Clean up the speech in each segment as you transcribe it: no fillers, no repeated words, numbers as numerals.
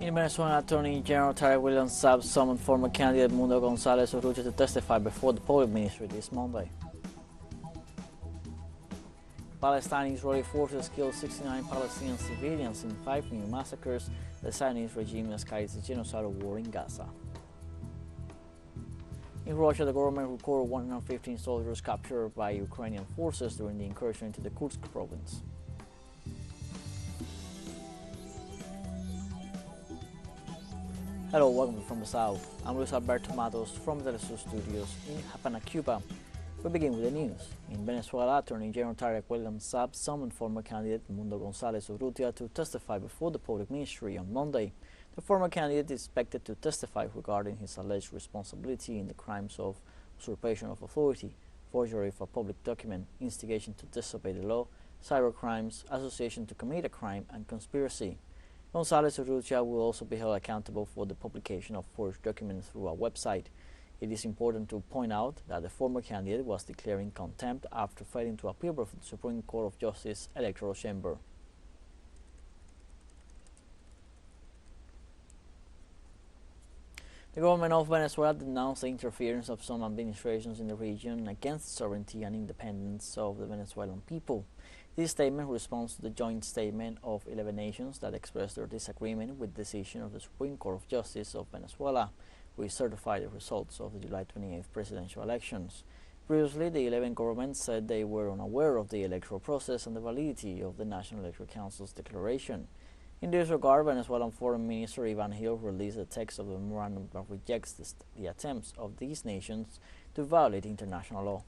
In Venezuela, Attorney General Tarek William Saab summoned former candidate Edmundo Gonzalez to testify before the Public Ministry this Monday. Palestinian Israeli forces killed 69 Palestinian civilians in 5 new massacres. The Zionist regime has carried a genocidal war in Gaza. In Russia, the government recorded 115 soldiers captured by Ukrainian forces during the incursion into the Kursk province. Hello, welcome from the South. I'm Luis Alberto Matos from the TeleSUR studios in Havana, Cuba. We begin with the news. In Venezuela, Attorney General Tarek William Saab summoned former candidate Edmundo Gonzalez to testify before the Public Ministry on Monday. The former candidate is expected to testify regarding his alleged responsibility in the crimes of usurpation of authority, forgery of a public document, instigation to disobey the law, cybercrimes, association to commit a crime, and conspiracy. Gonzalez will also be held accountable for the publication of forged documents through a website. It is important to point out that the former candidate was declaring contempt after failing to appear before the Supreme Court of Justice Electoral Chamber. The government of Venezuela denounced the interference of some administrations in the region against the sovereignty and independence of the Venezuelan people. This statement responds to the joint statement of 11 nations that expressed their disagreement with the decision of the Supreme Court of Justice of Venezuela, which certified the results of the July 28th presidential elections. Previously, the 11 governments said they were unaware of the electoral process and the validity of the National Electoral Council's declaration. In this regard, Venezuelan Foreign Minister Ivan Hill released a text of the memorandum that rejects the attempts of these nations to violate international law.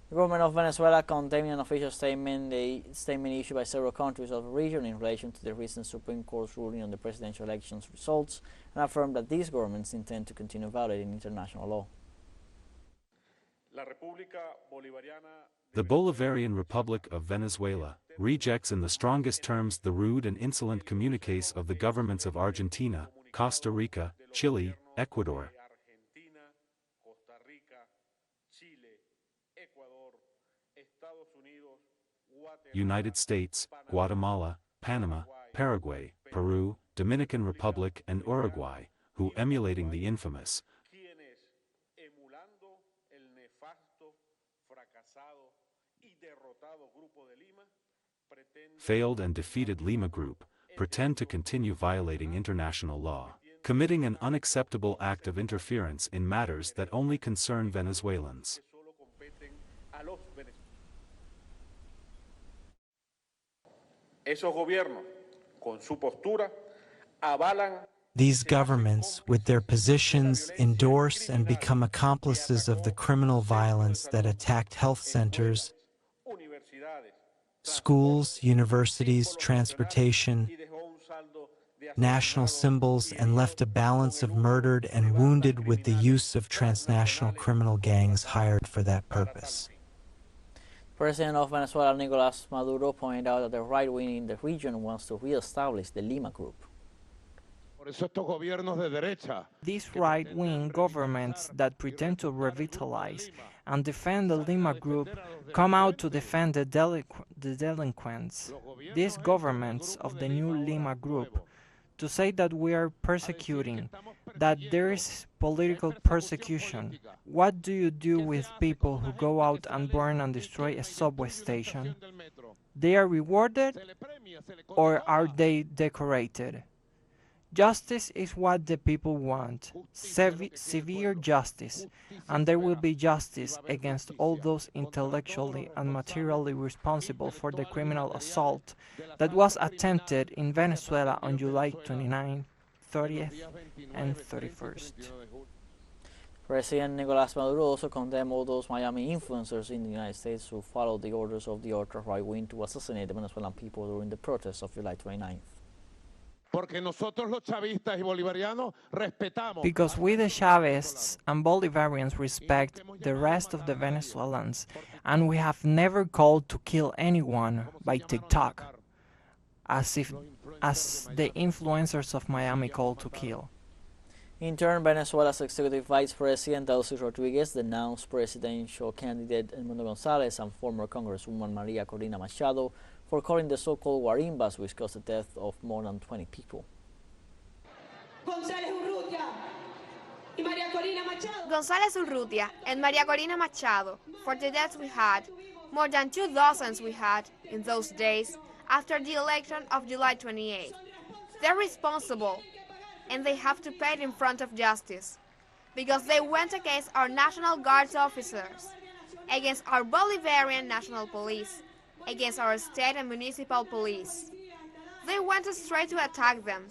The government of Venezuela condemned in an official statement the statement issued by several countries of the region in relation to the recent Supreme Court's ruling on the presidential elections results and affirmed that these governments intend to continue violating international law. The Bolivarian Republic of Venezuela rejects in the strongest terms the rude and insolent communiques of the governments of Argentina, Costa Rica, Chile, Ecuador, United States, Guatemala, Panama, Paraguay, Peru, Dominican Republic, and Uruguay, who, emulating the infamous, failed and defeated Lima Group, pretend to continue violating international law, committing an unacceptable act of interference in matters that only concern Venezuelans. These governments, with their positions, endorse and become accomplices of the criminal violence that attacked health centers, schools, universities, transportation, national symbols, and left a balance of murdered and wounded with the use of transnational criminal gangs hired for that purpose. President of Venezuela Nicolás Maduro pointed out that the right wing in the region wants to re-establish the Lima Group. These right-wing governments that pretend to revitalize and defend the Lima Group come out to defend the delinquents. These governments of the new Lima Group to say that we are persecuting, that there is political persecution. What do you do with people who go out and burn and destroy a subway station? They are rewarded or are they decorated? Justice is what the people want, severe justice, and there will be justice against all those intellectually and materially responsible for the criminal assault that was attempted in Venezuela on July 29th, 30th, and 31st. President Nicolás Maduro also condemned all those Miami influencers in the United States who followed the orders of the ultra-right wing to assassinate the Venezuelan people during the protests of July 29th. Because we the Chavists and Bolivarians respect the rest of the Venezuelans, and we have never called to kill anyone by TikTok, as if as the influencers of Miami call to kill. In turn, Venezuela's executive vice president, Delcy Rodriguez, denounced presidential candidate Edmundo Gonzalez and former Congresswoman Maria Corina Machado for calling the so-called guarimbas, which caused the death of more than 20 people. González Urrutia and Maria Corina Machado, for the deaths we had, more than 2 dozens we had in those days after the election of July 28. They're responsible, and they have to pay it in front of justice, because they went against our National Guard's officers, against our Bolivarian National Police, against our state and municipal police. They went straight to attack them,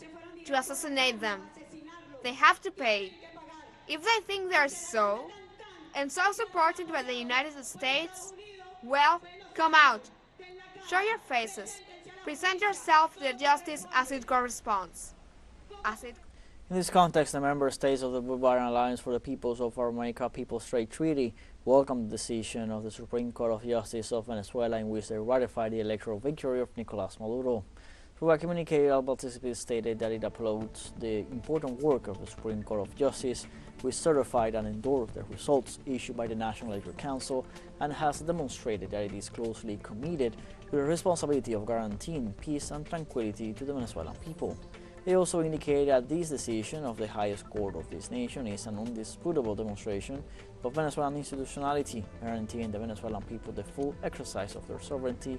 to assassinate them. They have to pay. If they think they're so supported by the United States, well, come out. Show your faces. Present yourself to the justice as it corresponds. In this context, the member states of the Bolivarian Alliance for the Peoples of America People's Trade Treaty welcomed the decision of the Supreme Court of Justice of Venezuela in which they ratified the electoral victory of Nicolás Maduro. Through a communique, all participants stated that it applauds the important work of the Supreme Court of Justice, which certified and endorsed the results issued by the National Electoral Council and has demonstrated that it is closely committed to the responsibility of guaranteeing peace and tranquility to the Venezuelan people. They also indicated that this decision of the highest court of this nation is an undisputable demonstration of Venezuelan institutionality, guaranteeing the Venezuelan people the full exercise of their sovereignty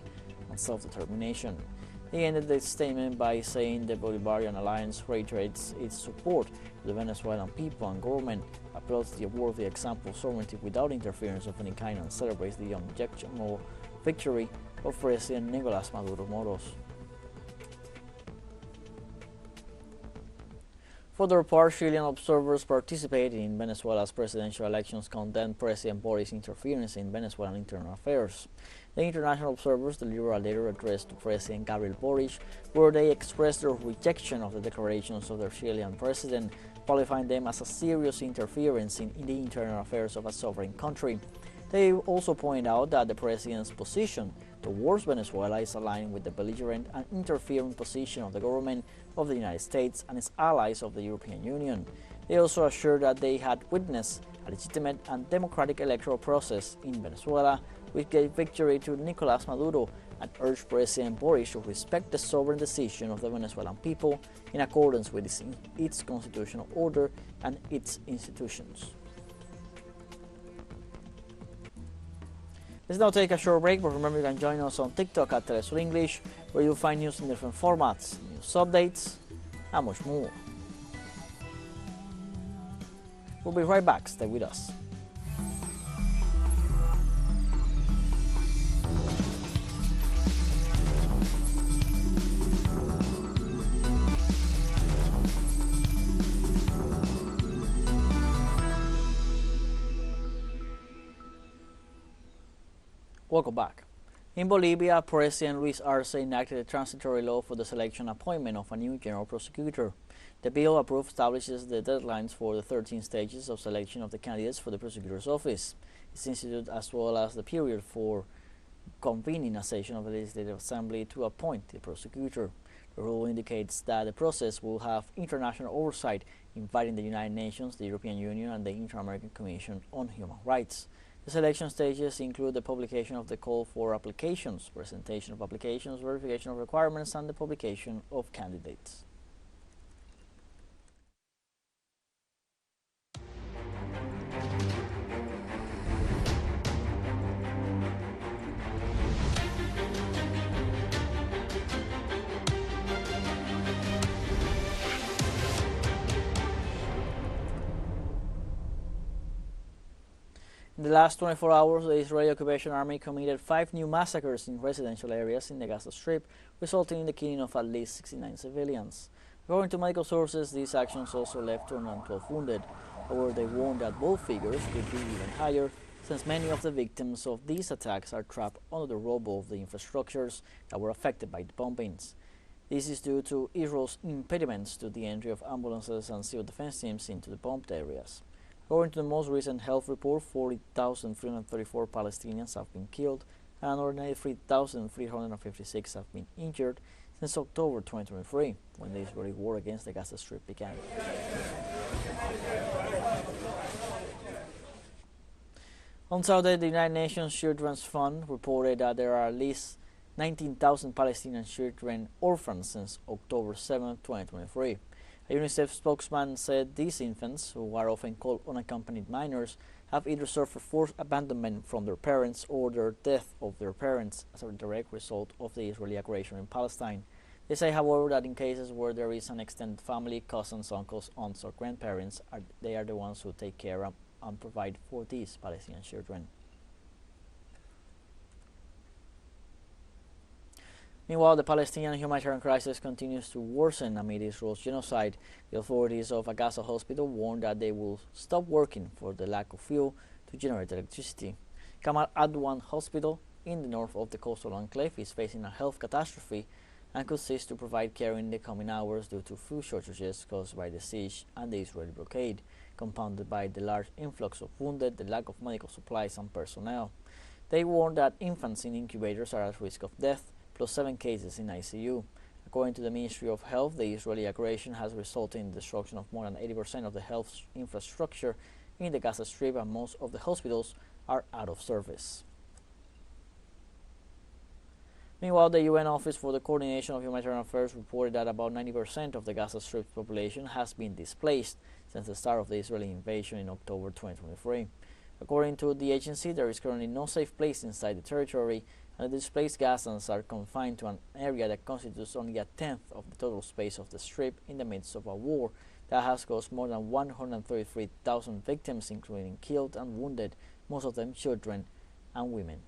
and self-determination. They ended the statement by saying the Bolivarian Alliance reiterates its support to the Venezuelan people and government, applauds the worthy example of sovereignty without interference of any kind, and celebrates the unobjectionable victory of President Nicolás Maduro Moros. For their part, Chilean observers participating in Venezuela's presidential elections condemned President Boris' interference in Venezuelan internal affairs. The international observers delivered a letter addressed to President Gabriel Boric, where they expressed their rejection of the declarations of their Chilean president, qualifying them as a serious interference in the internal affairs of a sovereign country. They also point out that the president's position towards Venezuela is aligned with the belligerent and interfering position of the government of the United States and its allies of the European Union. They also assured that they had witnessed a legitimate and democratic electoral process in Venezuela, which gave victory to Nicolás Maduro, and urged President Boric to respect the sovereign decision of the Venezuelan people in accordance with its constitutional order and its institutions. Let's now take a short break, but remember you can join us on TikTok at TeleSUR English, where you'll find news in different formats, news updates, and much more. We'll be right back. Stay with us. Welcome back. In Bolivia, President Luis Arce enacted a transitory law for the selection and appointment of a new general prosecutor. The bill approved establishes the deadlines for the 13 stages of selection of the candidates for the prosecutor's office. It's instituted as well as the period for convening a session of the Legislative Assembly to appoint the prosecutor. The rule indicates that the process will have international oversight, inviting the United Nations, the European Union, and the Inter-American Commission on Human Rights. The selection stages include the publication of the call for applications, presentation of applications, verification of requirements, and the publication of candidates. In the last 24 hours, the Israeli occupation army committed 5 new massacres in residential areas in the Gaza Strip, resulting in the killing of at least 69 civilians. According to medical sources, these actions also left 212 wounded. However, they warned that both figures could be even higher, since many of the victims of these attacks are trapped under the rubble of the infrastructures that were affected by the bombings. This is due to Israel's impediments to the entry of ambulances and civil defense teams into the bombed areas. According to the most recent health report, 40,334 Palestinians have been killed and another 93,356 have been injured since October 2023, when the Israeli war against the Gaza Strip began. On Saturday, the United Nations Children's Fund reported that there are at least 19,000 Palestinian children orphans since October 7, 2023. A UNICEF spokesman said these infants, who are often called unaccompanied minors, have either suffered forced abandonment from their parents or the death of their parents as a direct result of the Israeli aggression in Palestine. They say, however, that in cases where there is an extended family, cousins, uncles, aunts, or grandparents, they are the ones who take care of and provide for these Palestinian children. Meanwhile, the Palestinian humanitarian crisis continues to worsen amid Israel's genocide. The authorities of a Gaza hospital warned that they will stop working for the lack of fuel to generate electricity. Kamal Adwan Hospital in the north of the coastal enclave is facing a health catastrophe and could cease to provide care in the coming hours due to food shortages caused by the siege and the Israeli blockade, compounded by the large influx of wounded, the lack of medical supplies and personnel. They warned that infants in incubators are at risk of death, plus 7 cases in ICU. According to the Ministry of Health, the Israeli aggression has resulted in the destruction of more than 80% of the health infrastructure in the Gaza Strip, and most of the hospitals are out of service. Meanwhile, the UN Office for the Coordination of Humanitarian Affairs reported that about 90% of the Gaza Strip's population has been displaced since the start of the Israeli invasion in October 2023. According to the agency, there is currently no safe place inside the territory, and the displaced Gazans are confined to an area that constitutes only a tenth of the total space of the Strip in the midst of a war that has caused more than 133,000 victims, including killed and wounded, most of them children and women.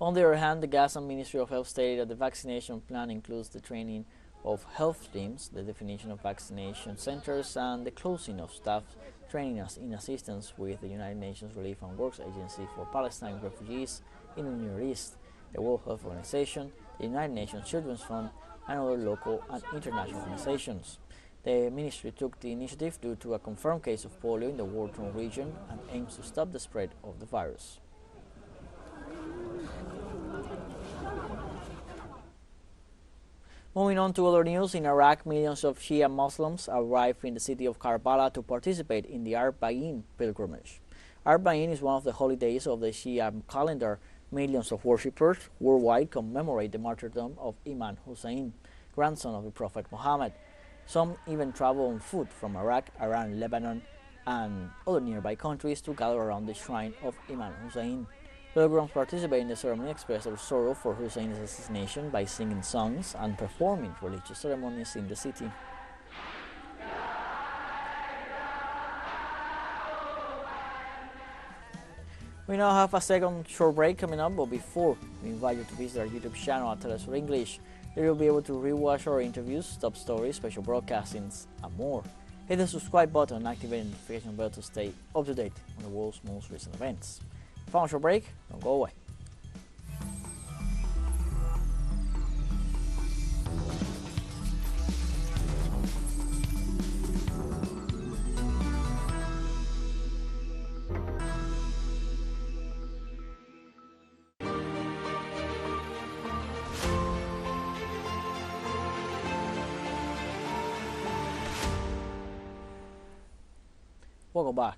On the other hand, the Gaza Ministry of Health stated that the vaccination plan includes the training of health teams, the definition of vaccination centers, and the closing of staff training in assistance with the United Nations Relief and Works Agency for Palestine refugees in the Near East, the World Health Organization, the United Nations Children's Fund, and other local and international organizations. The ministry took the initiative due to a confirmed case of polio in the war-torn region and aims to stop the spread of the virus. Moving on to other news, in Iraq, millions of Shia Muslims arrived in the city of Karbala to participate in the Arbaeen pilgrimage. Arbaeen is one of the holy days of the Shia calendar. Millions of worshippers worldwide commemorate the martyrdom of Imam Hussein, grandson of the Prophet Muhammad. Some even travel on foot from Iraq, Iran, Lebanon, and other nearby countries to gather around the shrine of Imam Hussein. Pilgrims participate in the ceremony, express their sorrow for Hussein's assassination by singing songs and performing religious ceremonies in the city. We now have a second short break coming up, but before, we invite you to visit our YouTube channel at TeleSUR English. There you'll be able to rewatch our interviews, top stories, special broadcastings, and more. Hit the subscribe button and activate the notification bell to stay up to date on the world's most recent events. Final short break, don't go away. Welcome back.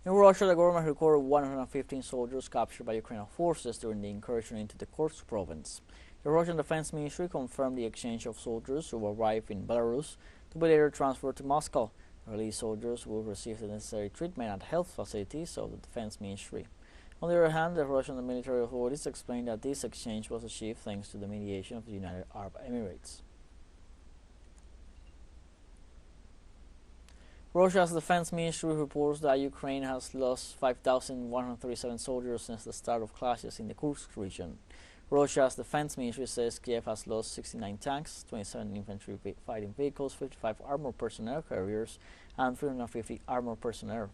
In Russia, the government recorded 115 soldiers captured by Ukrainian forces during the incursion into the Kursk province. The Russian Defense Ministry confirmed the exchange of soldiers who arrived in Belarus to be later transferred to Moscow. The released soldiers will receive the necessary treatment at health facilities of the Defense Ministry. On the other hand, the Russian military authorities explained that this exchange was achieved thanks to the mediation of the United Arab Emirates. Russia's defense ministry reports that Ukraine has lost 5,137 soldiers since the start of clashes in the Kursk region. Russia's defense ministry says Kiev has lost 69 tanks, 27 infantry fighting vehicles, 55 armored personnel carriers, and 350 armored personnel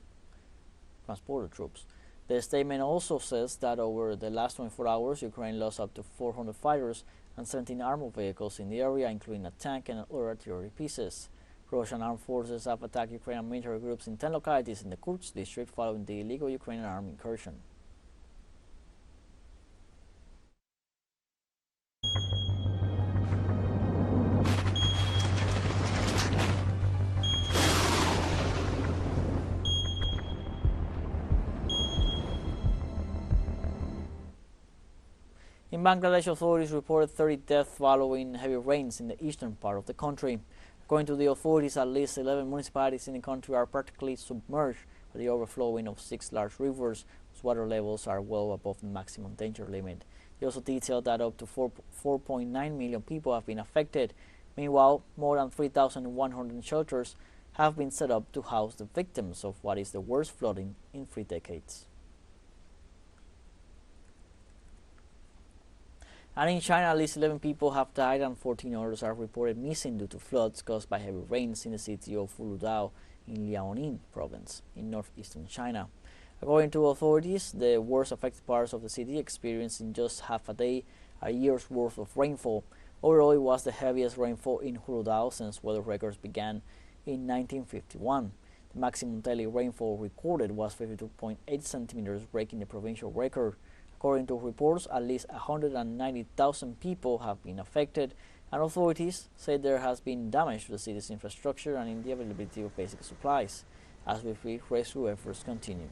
transporter troops. The statement also says that over the last 24 hours, Ukraine lost up to 400 fighters and 17 armored vehicles in the area, including a tank and other artillery pieces. Russian armed forces have attacked Ukrainian military groups in 10 localities in the Kursk district following the illegal Ukrainian army incursion. In Bangladesh, authorities reported 30 deaths following heavy rains in the eastern part of the country. According to the authorities, at least 11 municipalities in the country are practically submerged by the overflowing of 6 large rivers, whose water levels are well above the maximum danger limit. They also detailed that up to 4.9 million people have been affected. Meanwhile, more than 3,100 shelters have been set up to house the victims of what is the worst flooding in 3 decades. And in China, at least 11 people have died and 14 others are reported missing due to floods caused by heavy rains in the city of Uludao in Liaoning province in northeastern China. According to authorities, the worst affected parts of the city experienced in just half a day a year's worth of rainfall. Overall, it was the heaviest rainfall in Uludao since weather records began in 1951. The maximum daily rainfall recorded was 52.8 centimeters, breaking the provincial record. According to reports, at least 190,000 people have been affected, and authorities say there has been damage to the city's infrastructure and in the availability of basic supplies, as rescue efforts continue.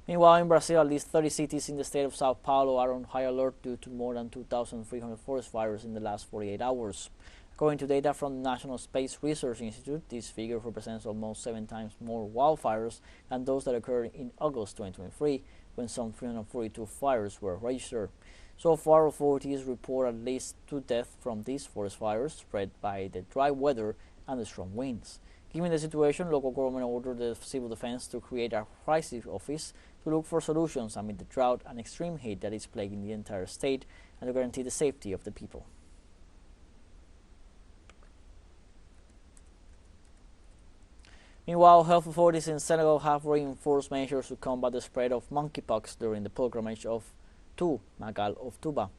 Meanwhile, in Brazil, at least 30 cities in the state of Sao Paulo are on high alert due to more than 2,300 forest fires in the last 48 hours. According to data from the National Space Research Institute, this figure represents almost 7 times more wildfires than those that occurred in August 2023, when some 342 fires were registered. So far, authorities report at least 2 deaths from these forest fires spread by the dry weather and the strong winds. Given the situation, local government ordered the civil defense to create a crisis office to look for solutions amid the drought and extreme heat that is plaguing the entire state and to guarantee the safety of the people. Meanwhile, health authorities in Senegal have reinforced measures to combat the spread of monkeypox during the pilgrimage to Magal of Touba.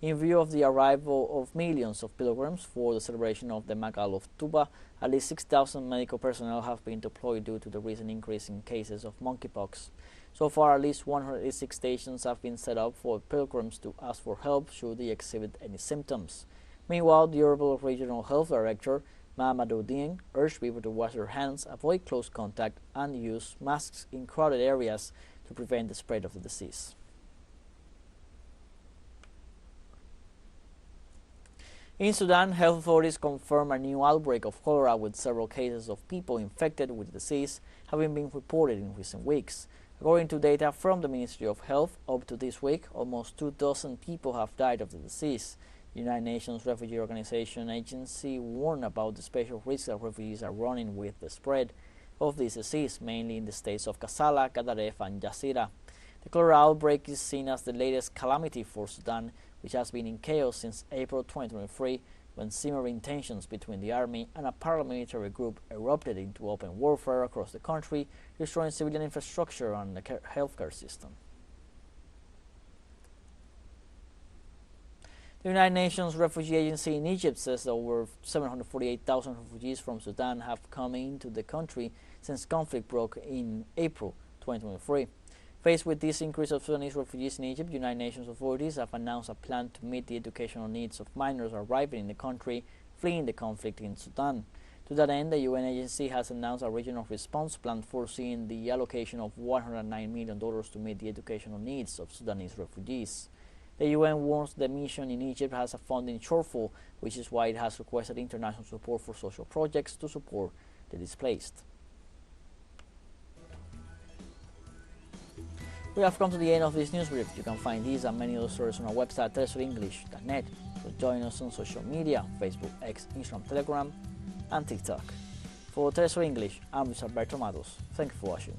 In view of the arrival of millions of pilgrims for the celebration of the Magal of Touba, at least 6,000 medical personnel have been deployed due to the recent increase in cases of monkeypox. So far, at least 186 stations have been set up for pilgrims to ask for help should they exhibit any symptoms. Meanwhile, the Urban Regional Health Director, Mahmoudine, urged people to wash their hands, avoid close contact, and use masks in crowded areas to prevent the spread of the disease. In Sudan, health authorities confirm a new outbreak of cholera, with several cases of people infected with the disease having been reported in recent weeks. According to data from the Ministry of Health, up to this week, almost 2,000 people have died of the disease. The United Nations Refugee Organization agency warned about the special risk that refugees are running with the spread of this disease, mainly in the states of Kassala, Gadaref, and Jazeera. The cholera outbreak is seen as the latest calamity for Sudan, which has been in chaos since April 2023, when simmering tensions between the army and a paramilitary group erupted into open warfare across the country, destroying civilian infrastructure and the healthcare system. The United Nations Refugee Agency in Egypt says that over 748,000 refugees from Sudan have come into the country since conflict broke in April 2023. Faced with this increase of Sudanese refugees in Egypt, United Nations authorities have announced a plan to meet the educational needs of minors arriving in the country fleeing the conflict in Sudan. To that end, the UN agency has announced a regional response plan foreseeing the allocation of $109 million to meet the educational needs of Sudanese refugees. The UN warns the mission in Egypt has a funding shortfall, which is why it has requested international support for social projects to support the displaced. We have come to the end of this news brief. You can find these and many other stories on our website, telesurenglish.net. So join us on social media, Facebook, X, Instagram, Telegram, and TikTok. For TeleSUR English, I'm Luis Alberto Matos. Thank you for watching.